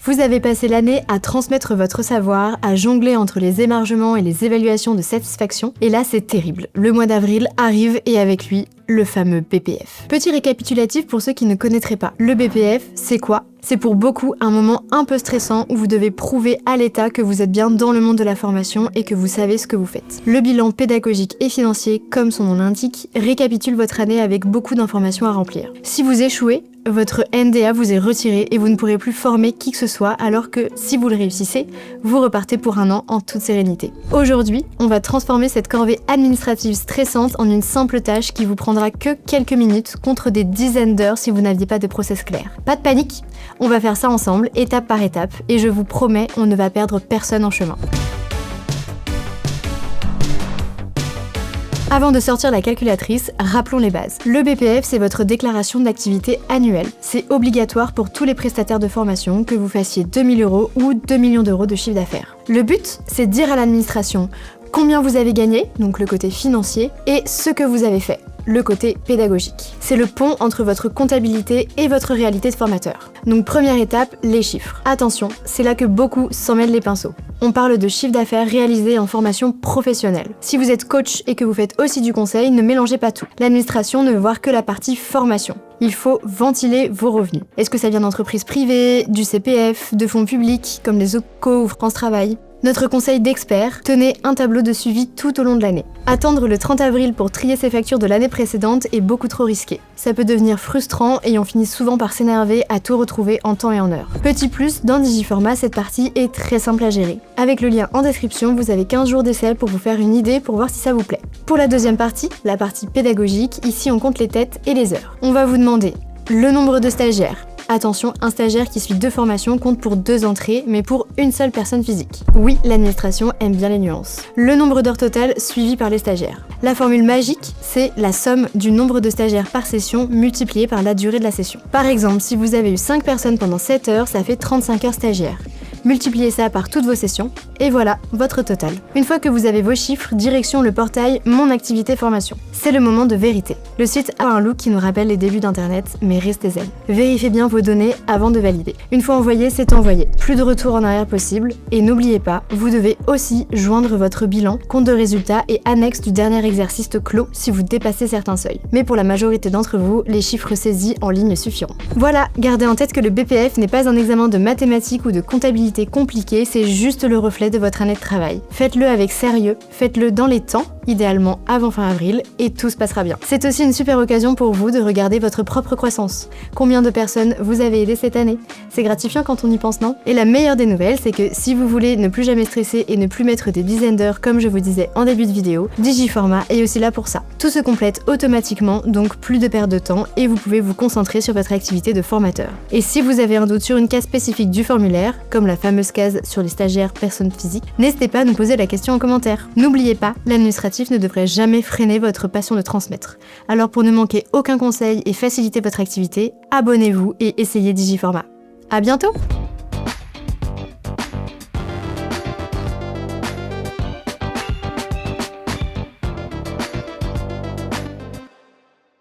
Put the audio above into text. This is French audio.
Vous avez passé l'année à transmettre votre savoir, à jongler entre les émargements et les évaluations de satisfaction, et là c'est terrible. Le mois d'avril arrive et avec lui, le fameux BPF. Petit récapitulatif pour ceux qui ne connaîtraient pas. Le BPF, c'est quoi ? C'est pour beaucoup un moment un peu stressant où vous devez prouver à l'État que vous êtes bien dans le monde de la formation et que vous savez ce que vous faites. Le bilan pédagogique et financier, comme son nom l'indique, récapitule votre année avec beaucoup d'informations à remplir. Si vous échouez, votre NDA vous est retiré et vous ne pourrez plus former qui que ce soit, alors que si vous le réussissez, vous repartez pour un an en toute sérénité. Aujourd'hui, on va transformer cette corvée administrative stressante en une simple tâche qui vous prendra que quelques minutes contre des dizaines d'heures si vous n'aviez pas de process clair. Pas de panique, on va faire ça ensemble, étape par étape, et je vous promets, on ne va perdre personne en chemin. Avant de sortir la calculatrice, rappelons les bases. Le BPF, c'est votre déclaration d'activité annuelle. C'est obligatoire pour tous les prestataires de formation, que vous fassiez 2 000 € ou 2 millions d'euros de chiffre d'affaires. Le but, c'est de dire à l'administration combien vous avez gagné, donc le côté financier, et ce que vous avez fait, le côté pédagogique. C'est le pont entre votre comptabilité et votre réalité de formateur. Donc première étape, les chiffres. Attention, c'est là que beaucoup s'en mêlent les pinceaux. On parle de chiffre d'affaires réalisé en formation professionnelle. Si vous êtes coach et que vous faites aussi du conseil, ne mélangez pas tout. L'administration ne veut voir que la partie formation. Il faut ventiler vos revenus. Est-ce que ça vient d'entreprises privées, du CPF, de fonds publics comme les OPCO ou France Travail ? Notre conseil d'expert, tenez un tableau de suivi tout au long de l'année. Attendre le 30 avril pour trier ses factures de l'année précédente est beaucoup trop risqué. Ça peut devenir frustrant et on finit souvent par s'énerver à tout retrouver en temps et en heure. Petit plus, dans Digiformat, cette partie est très simple à gérer. Avec le lien en description, vous avez 15 jours d'essai pour vous faire une idée pour voir si ça vous plaît. Pour la deuxième partie, la partie pédagogique, ici on compte les têtes et les heures. On va vous demander le nombre de stagiaires. Attention, un stagiaire qui suit 2 formations compte pour 2 entrées, mais pour une seule personne physique. Oui, l'administration aime bien les nuances. Le nombre d'heures totales suivi par les stagiaires. La formule magique, c'est la somme du nombre de stagiaires par session multiplié par la durée de la session. Par exemple, si vous avez eu 5 personnes pendant 7 heures, ça fait 35 heures stagiaires. Multipliez ça par toutes vos sessions, et voilà votre total. Une fois que vous avez vos chiffres, direction le portail Mon Activité Formation. C'est le moment de vérité. Le site a un look qui nous rappelle les débuts d'Internet, mais restez zen. Vérifiez bien vos données avant de valider. Une fois envoyé, c'est envoyé. Plus de retour en arrière possible, et n'oubliez pas, vous devez aussi joindre votre bilan, compte de résultats et annexe du dernier exercice clos si vous dépassez certains seuils. Mais pour la majorité d'entre vous, les chiffres saisis en ligne suffiront. Voilà, gardez en tête que le BPF n'est pas un examen de mathématiques ou de comptabilité compliqué, c'est juste le reflet de votre année de travail. Faites-le avec sérieux, faites-le dans les temps, idéalement avant fin avril, et tout se passera bien. C'est aussi une super occasion pour vous de regarder votre propre croissance. Combien de personnes vous avez aidé cette année ? C'est gratifiant quand on y pense, non ? Et la meilleure des nouvelles, c'est que si vous voulez ne plus jamais stresser et ne plus mettre des dizaines d'heures comme je vous disais en début de vidéo, Digiformat est aussi là pour ça. Tout se complète automatiquement, donc plus de perte de temps, et vous pouvez vous concentrer sur votre activité de formateur. Et si vous avez un doute sur une case spécifique du formulaire, comme la fameuse case sur les stagiaires personnes physiques, n'hésitez pas à nous poser la question en commentaire. N'oubliez pas, l'administratif ne devrait jamais freiner votre passion de transmettre. Alors pour ne manquer aucun conseil et faciliter votre activité, abonnez-vous et essayez Digiformat. À bientôt!